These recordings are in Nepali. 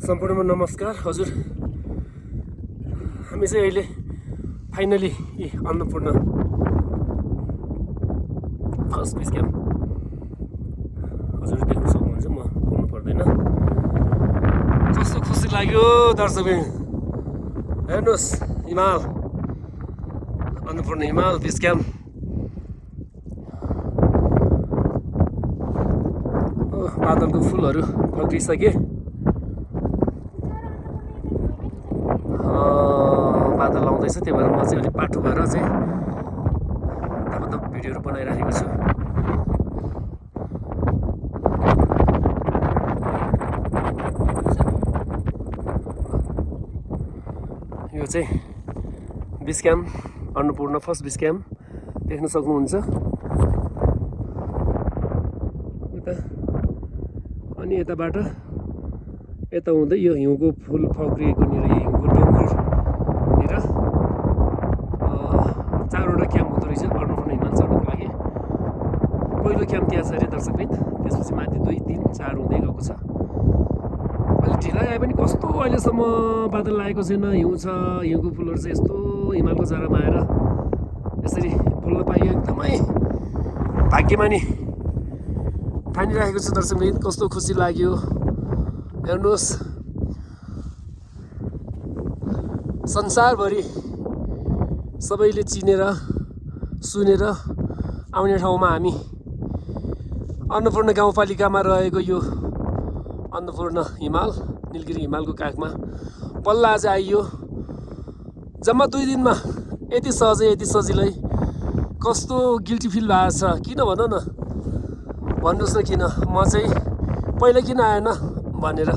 सम्पूर्णमा नमस्कार हजुर। हामी चाहिँ अहिले finally Annapurna first base camp हजुर देख्न सक्नुहुन्छ। म बोल्नु पर्दैन। कस्तो खुसी लाग्यो दर्शकबिन, हेर्नुहोस् हिमाल, अन्नपूर्ण हिमाल बेस क्याम्प। बादलको फुलहरू फल्किसके, बादल आउँदैछ, त्यही भएर म चाहिँ अलिक पाठो भएर चाहिँ तब भिडियोहरू बनाइराखेको छु। यो चाहिँ base camp Annapurna first base camp देख्न सक्नुहुन्छ। अनि यताबाट यता हुँदै यो हिउँको फुल फक्रिएको निर हिउँको डोङ्गुरनिर 4वटा क्याम्प हुँदो रहेछ अन्नपूर्ण हिमाल चढ्नुको लागि। पहिलो क्याम्प त्यहाँ छ अरे दर्शकबिन, त्यसपछि माथि 2, 3, 4 हुँदै गएको छ। अहिले ढिलाइ आए पनि कस्तो अहिलेसम्म बादल लागेको छैन, हिउँ छ, हिउँको फुलहरू चाहिँ यस्तो हिमालको जरामा आएर यसरी फुल्न पाइयो, एकदमै भाग्यमानी ठानिराखेको छु दर्शकबिन। कस्तो खुसी लाग्यो हेर्नुहोस्, संसारभरि सबैले चिनेर सुनेर आउने ठाउँमा हामी अन्नपूर्ण गाउँपालिकामा रहेको यो अन्नपूर्ण हिमाल नीलगिरी हिमालको काखमा बल्ल आज आइयो। जम्मा 2 दिनमा यति सहजै यति सजिलै कस्तो गिल्टी फिल भएको छ, किन भन न, भन्नुहोस् न किन म चाहिँ पहिला किन आएन भनेर।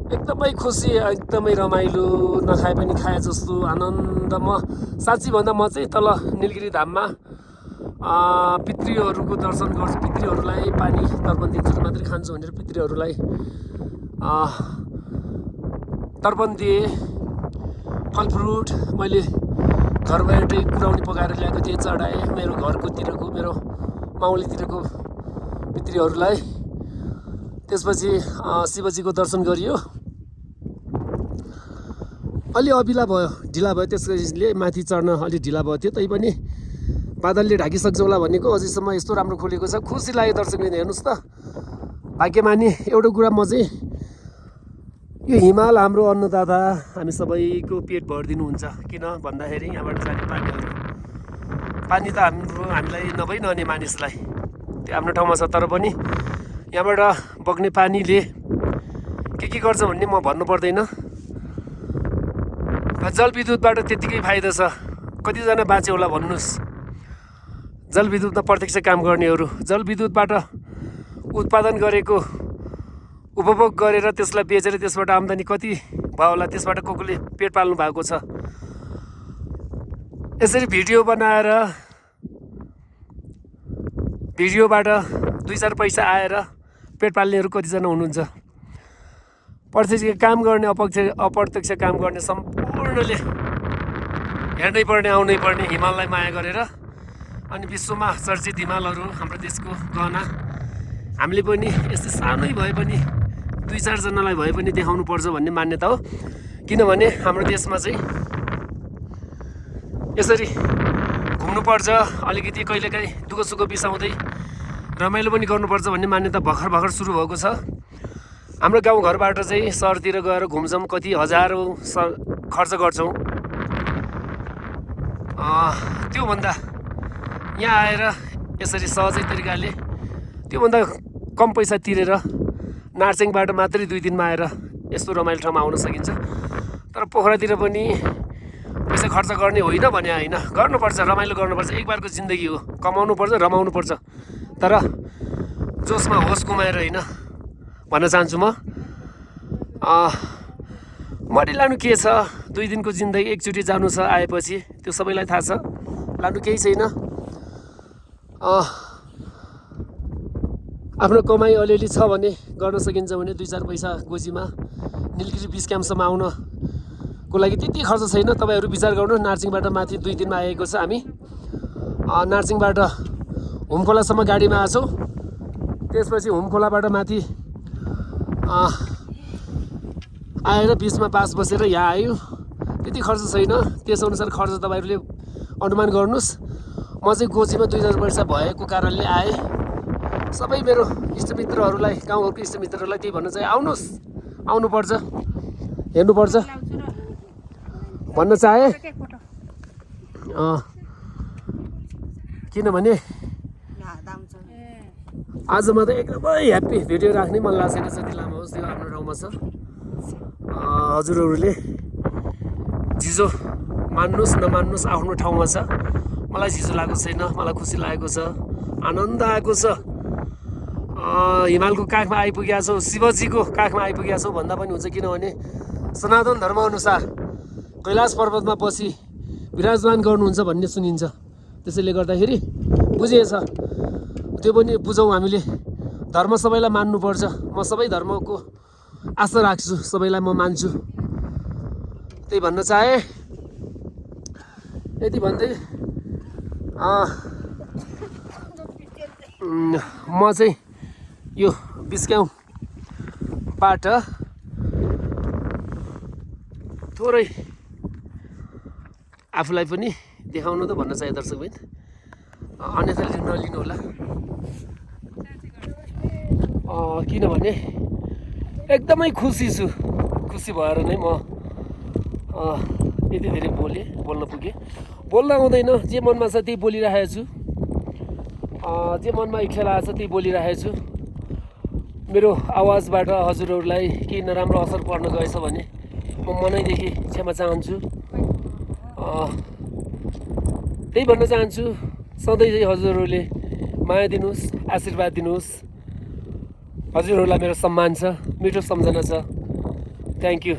एकदमै खुसी, एकदमै रमाइलो, नखाए पनि खाए जस्तो आनन्द। म साँच्ची भन्दा म चाहिँ तल नीलगिरी धाममा पितृहरूको दर्शन गर्छु, पितृहरूलाई पानी तर्पण दिन्छु मात्रै खान्छु भनेर पितृहरूलाई तर्पण दिएँ। फलफ्रुट मैले घरबाटै कुराउनी पकाएर ल्याएको थिएँ, चढाएँ मेरो घरकोतिरको, मेरो माउलीतिरको पितृहरूलाई। त्यसपछि शिवजीको दर्शन गरियो। अलि अबिला भयो, ढिला भयो, त्यसले माथि चढ्न अलि ढिला भयो थियो। तैपनि बादलले ढाकिसक्छ होला भनेको अझैसम्म यस्तो राम्रो खोलेको छ, खुसी लाग्यो दर्शकबिन। हेर्नुहोस् त, भाग्यमानी। एउटा कुरा म चाहिँ यो हिमाल हाम्रो अन्नदाता, हामी सबैको पेट भरिदिनुहुन्छ। किन भन्दाखेरि यहाँबाट जाने पानी त हामीलाई नभई नहुने मानिसलाई त्यो आफ्नो ठाउँमा छ, तर पनि यहाँबाट बग्ने पानीले के गर्छ भन्ने म भन्नु पर्दैन। जलविद्युतबाट त्यत्तिकै फाइदा छ। कतिजना बाँच्यो होला भन्नुहोस्, जलविद्युतमा प्रत्यक्ष काम गर्नेहरू। जलविद्युतबाट उत्पादन गरेको उपभोग गरेर त्यसलाई बेचेर त्यसबाट आम्दानी कति भयो होला, त्यसबाट कोले पेट पाल्नु भएको छ। यसरी भिडियो बनाएर भिडियोबाट 2-4 पैसा आएर पेट पाल्नेहरू कतिजना हुनुहुन्छ। प्रत्यक्ष काम गर्ने, अप्रत्यक्ष काम गर्ने सम्पूर्णले हेर्नै पर्ने, आउनै पर्ने, हिमाललाई माया गरेर। अनि विश्वमा चर्चित हिमालहरू हाम्रो देशको गहना, हामीले पनि यस्तै सानै भए पनि 2-4 जनालाई भए पनि देखाउनु पर्छ भन्ने मान्यता हो। किनभने हाम्रो देशमा चाहिँ यसरी घुम्नुपर्छ, अलिकति कहिलेकाहीँ दुःख सुख बिसाउँदै रमाइलो पनि गर्नुपर्छ भन्ने मान्यता भर्खर सुरु भएको छ। हाम्रो गाउँघरबाट चाहिँ सहरतिर गएर घुम्छौँ, कति हजारौँ खर्च गर्छौँ। त्योभन्दा यहाँ आएर यसरी सहजै तरिकाले त्योभन्दा कम पैसा तिरेर नार्सिङबाट मात्रै 2 दिनमा आएर यस्तो रमाइलो ठाउँमा आउन सकिन्छ। तर पोखरातिर पनि पैसा खर्च गर्ने होइन भने होइन, गर्नुपर्छ, रमाइलो गर्नुपर्छ। एक बारको जिन्दगी हो, कमाउनु पर्छ, रमाउनु पर्छ, तर जोसमा होस गुमाएर होइन भन्न चाहन्छु म। मरि लानु के छ, 2 दिनको जिन्दगी एकचोटि जानु छ, आएपछि त्यो सबैलाई थाहा छ, लानु केही छैन। आफ्नो कमाइ अलिअलि छ भने गर्न सकिन्छ भने 2-4 पैसा गोजीमा नीलगिरी बेस क्याम्पसम्म आउनको लागि त्यति खर्च छैन। तपाईँहरू विचार गर्नु। नार्सिङबाट माथि 2 दिनमा आएको छ हामी। नार्सिङबाट हुमखोलासम्म गाडीमा आछौँ, त्यसपछि हुमखोलाबाट माथि आएर बिचमा पास बसेर यहाँ आयो। त्यति खर्च छैन, त्यसअनुसार खर्च तपाईँहरूले अनुमान गर्नुहोस्। म चाहिँ गोजीमा 2-4 वर्ष भएको कारणले आएँ। सबै मेरो इष्टमित्रहरूलाई, गाउँघरको इष्टमित्रहरूलाई त्यही भन्न चाहिँ आउनुहोस्, आउनुपर्छ, हेर्नुपर्छ भन्न चाहे। किनभने आज म त एकदमै ह्याप्पी, भिडियो राख्नै मन लागेको छैन, जति लामो होस् त्यो आफ्नो ठाउँमा छ। हजुरहरूले झिजो मान्नुहोस् नमान्नुहोस् आफ्नो ठाउँमा छ। मलाई झिजो लागेको छैन, मलाई खुसी लागेको छ, आनन्द आएको छ। हिमालको काखमा आइपुगेका छौँ, शिवजीको काखमा आइपुगेका छौँ भन्दा पनि हुन्छ। किनभने सनातन धर्मअनुसार कैलाश पर्वतमा बसी विराजमान गर्नुहुन्छ भन्ने सुनिन्छ। त्यसैले गर्दाखेरि बुझिएछ, त्यो पनि बुझौँ हामीले। धर्म सबैलाई मान्नुपर्छ। म सबै धर्मको आशा राख्छु, सबैलाई म मान्छु, त्यही भन्न चाहे। यति भन्दै म चाहिँ यो बिस्क्याउँबाट थोरै आफूलाई पनि देखाउनु त भन्न चाहे दर्शकबिन, अन्यथा नलिनु होला। किनभने एकदमै खुसी छु, खुसी भएर नै म यति धेरै बोल्न पुगेँ। बोल्न आउँदैन, जे मनमा छ त्यही बोलिरहेको छु, जे मनमा इच्छा लागेको छ त्यही बोलिरहेको छु। मेरो आवाजबाट हजुरहरूलाई केही नराम्रो असर पर्न गएछ भने म मनैदेखि क्षमा चाहन्छु। त्यही भन्न चाहन्छु, सधैँ चाहिँ हजुरहरूले माया दिनुहोस्, आशीर्वाद दिनुहोस्। हजुरहरूलाई मेरो सम्मान छ, मिठो सम्झना छ। Thank you.